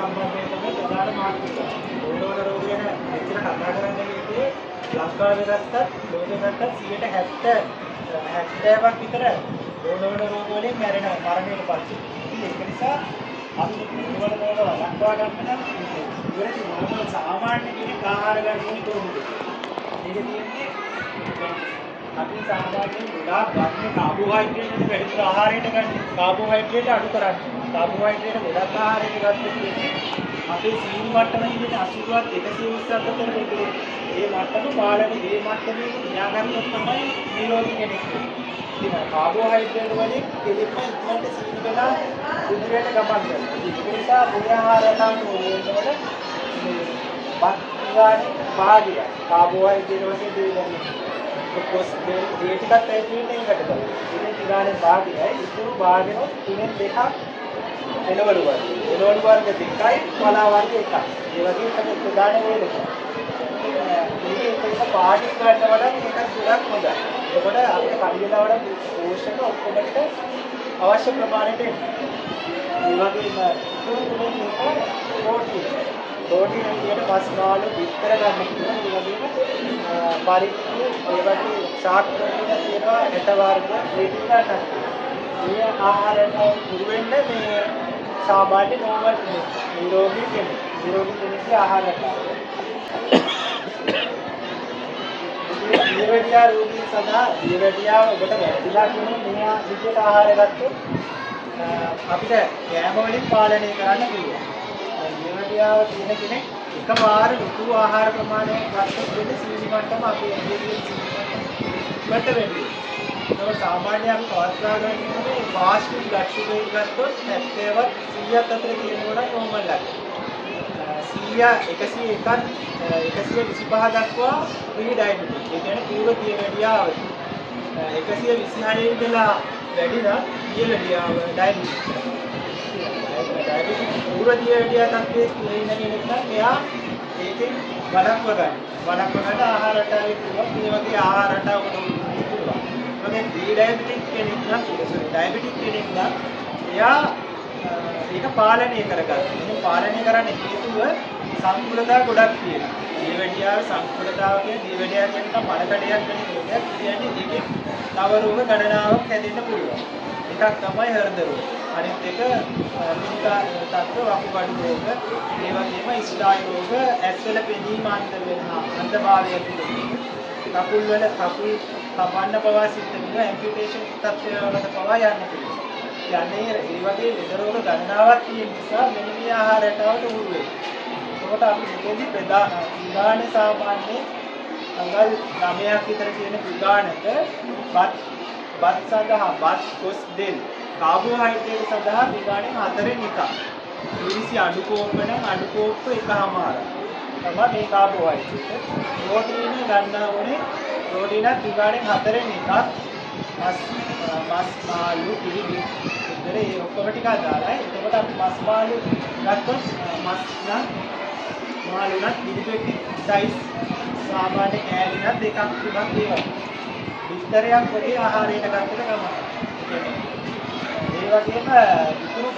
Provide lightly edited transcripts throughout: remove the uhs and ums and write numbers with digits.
සම්බන්ධයෙන් තමයි ප්‍රධාන මාතෘකාව. ඕනෝන රෝග ගැන මෙච්චර කතා කරන්න හේතුව ලංකාවේ ගත්තත් ලෝකෙ ගත්තත් 70ක් විතර ඕනෝන රෝග වලින් මැරෙනවා මරණයට පස්සේ. ඉතින් ඒක නිසා අපි ඕනෝන රෝග වළක්වා ගන්න නම් ඉවරදී මොනවද සාමාන්‍ය කෙනෙක් ආහාර ගන්න ඕනේ කොහොමද? මේක තියෙන්නේ අපි සාමාන්‍යයෙන් ගොඩාක් ගන්න කාබෝහයිඩ්‍රේට් වල වැඩිපුර ආහාරයට ගන්න. කාබෝහයිඩ්‍රේට් අඩු කරන්න. කාබෝහයිඩ්‍රේට් ගොඩක් ආහාරයට ගත්තොත් අපේ සීනි මට්ටම ඉන්නේ 80ත් 120ත් අතර වෙන්නේ. ඒ මට්ටම පාලනයේ මේ මට්ටමේ තියාගන්නොත් තමයි නිරෝගී කෙනෙක් වෙන්නේ. ඉතින් කාබෝහයිඩ්‍රේට් වලින් කෙලින්ම ඉක්මනට සීනි වෙලා උදේට ගමන් කරනවා. ඒක නිසා මුල ආහාරයට වෙනකොට මේ බත් භාගය කාබෝහයිඩ්‍රේට් වලින් දෙන්නේ. කොස් දෙල් ඒ ටිකත් ඒ කියන්නේ එකට තමයි. ඉතින් ඊගානේ භාගයයි ඉතුරු භාගෙන තුනෙන් දෙකක් එළවලු වර්ග. එළවලු වර්ග දෙකයි පලා වර්ග එකයි. ඒ වගේ තමයි ප්‍රධාන වේලක. මේක එක පාටි ගන්න වඩා මේක ගොඩක් හොඳයි. එතකොට අපිට කඩියලවඩ පෝෂක ඔක්කොම ටික අවශ්‍ය ප්‍රමාණයට එනවා. ඒ වගේම ඉතුරු තුනෙන් එක ප්‍රෝටීන්. ප්‍රෝටීන් විදියට මස් මාළු විතර ගන්න පුළුවන්. ඒ වගේම පරිප්පු ඒ වගේ ශාක ප්‍රෝටීන් තියෙනවා ඇට වර්ග ප්‍රෝටීන් ගන්න. මේ ආහාරයෙන් පුරු වෙන්න මේ සාමාන්‍ය නෝමල් නිරෝගී කෙනෙක්. නිරෝගී කෙනෙක්ගේ ආහාරයට. දියවැඩියා රෝගී සඳහා දියවැඩියාව ඔබට වැරදිලා කියන මේ විදිහට ආහාර ගත්තොත් අපිට කැම වලින් පාලනය කරන්න පුළුවන්. දියවැඩියාව තියෙන කෙනෙක් එකපාර ලොකු ආහාර ප්‍රමාණයක් ගත්තොත් වෙන්නේ සීනි මට්ටම අපේ ඇඟේ සීනි මට්ටම වෙන්නේ. ඒක සාමාන්‍ය අපි පවත්වා ගන්න ඕනේ ෆාස්ටික් බ්ලඩ් ෂුගර් ගත්තොත් 70වත් 100ත් අතර තියෙනවා නෝමල් එක. 100 101ත් 125 දක්වා ප්‍රී ඩයබටික්. ඒ කියන්නේ පූර්ව දියවැඩියාව. 126 ඉඳලා වැඩි නම් දියවැඩියාව ඩයබටික්. ඩයබටික් පූර්ව දියවැඩියාව තත්ත්වයේ ඉන්න කෙනෙක් නම් එයා ඒකෙන් වළක්ව ගන්න. වළක්ව ගන්න ආහාර රටාවේ පුළුවන්. මේ වගේ ආහාර රටාවකට පුළුවන්. මොකද ප්‍රී ඩයබටික් කෙනෙක් නම් ඩයබටික් කෙනෙක් නම් එයා ඒක පාලනය කරගන්න. මේ පාලනය කරන්න හේතුව සංකූලතා ගොඩක් තියෙනවා. දියවැඩියාවේ සංකූලතාව කියන්නේ දියවැඩියාව කියන මලකඩයක් වෙන රෝගයක්. කියන්නේ ඒකේ තව රෝග ගණනාවක් හැදෙන්න පුළුවන්. එකක් තමයි හෘද රෝග. අනිත් එක තත්ත්ව වකුගඩු රෝග, ඒ වගේම ස්නායු රෝග, ඇස්වල පෙනීම අන්ධභාවය ඇතිවෙනවා. කකුල් කපන්න පවා සිද්ධ වෙනවා. ඇම්පියුටේෂන් තත්ත්වවලට පවා යන්න පුළුවන්. යන්නේ ඒ වගේ ලෙඩ රෝග ගණනාවක් තියෙන නිසා මෙන්න මේ ආහාර රටාවට උරු වෙනවා. ඒකට අපි මෙතෙන්දි ප්‍රධාන සාමාන්‍ය අඟල් 9ක් විතර තියෙන ප්‍රධානක බත් සඳහා බත් කොස් දෙල් කාබෝහයිඩ්‍රේට් සඳහා විගාණයෙන් 4න් එකක්. ඉරිසි අඩු කෝප්ප නම් අඩු කෝප්ප එකමාරක්. තමයි මේ කාබෝහයිඩ්‍රේට්. ප්‍රෝටීන ගන්න ඕනේ ප්‍රෝටීනත් විගාණයෙන් 4න් එකක්. මස් මාළු පිළිබි විතර ඒ ඔක්කොම ටික දාලා එතකොට අපි මස් මාළු ගත්තොත් මස් නම් මාළු නම් පිළිපෙටි සයිස් සාමාන්‍ය කෑලිනක් දෙකක් තුනක් ඒවා. විතරයක් වගේ ආහාරයට ගන්නට ගමන. ඒ වගේම ඉතුරු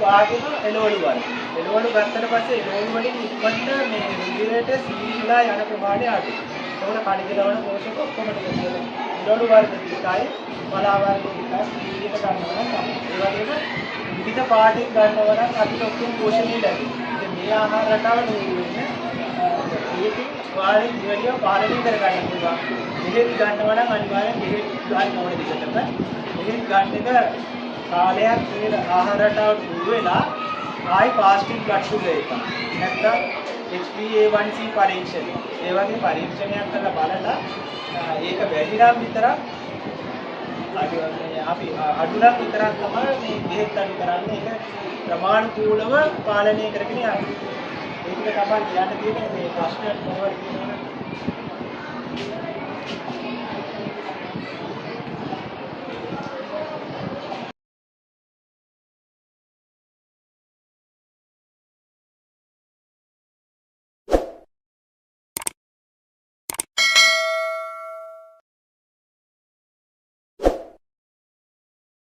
භාගෙම එළවලු වල. එළවලු ගත්තට පස්සේ එළවලු වලින් ඉක්මනට මේ රුධිරයට සීනීලා යන ප්‍රමාණය අඩුයි. ඒකෝන කණික ලවණ පෝෂක ඔක්කොම ටික එළවලු වර්ග ටිකයි පලා වර්ග ටිකයි විදිහට ගන්නවා නම් ඒ වගේම විවිධ පාටින් ගන්නවා නම් අපිට ඔක්කොම පෝෂණය ලැබෙනවා. ඉතින් මේ ආහාර රටාව නෙවෙන්නේ ඒකෙන් වාරේ දිවඩිය පාලනය කර ගන්න පුළුවන්. මෙහෙත් ගන්නවා නම් අනිවාර්යෙන් මෙහෙත් ගන්න ඕනේ දෙකටම. මෙහෙත් ගන්න එක කාලයක් මේ ආහාර රටාවට උරු වෙලා ආයි ෆාස්ටික් බ්ලඩ් ෂුගර් එක. නැත්නම් HbA1c පරීක්ෂණය. ඒ වගේ පරීක්ෂණයක් කරලා බලලා ඒක වැඩි නම් විතරක් අපි අඩු නම් විතරක් තමයි මේ බෙහෙත් අඩු කරන්නේ. ඒක ප්‍රමාණිකූලව පාලනය කරගෙන යන්න. ඒක තමයි කියන්න තියෙන්නේ මේ ප්‍රශ්නයක් මොනවද කියනවා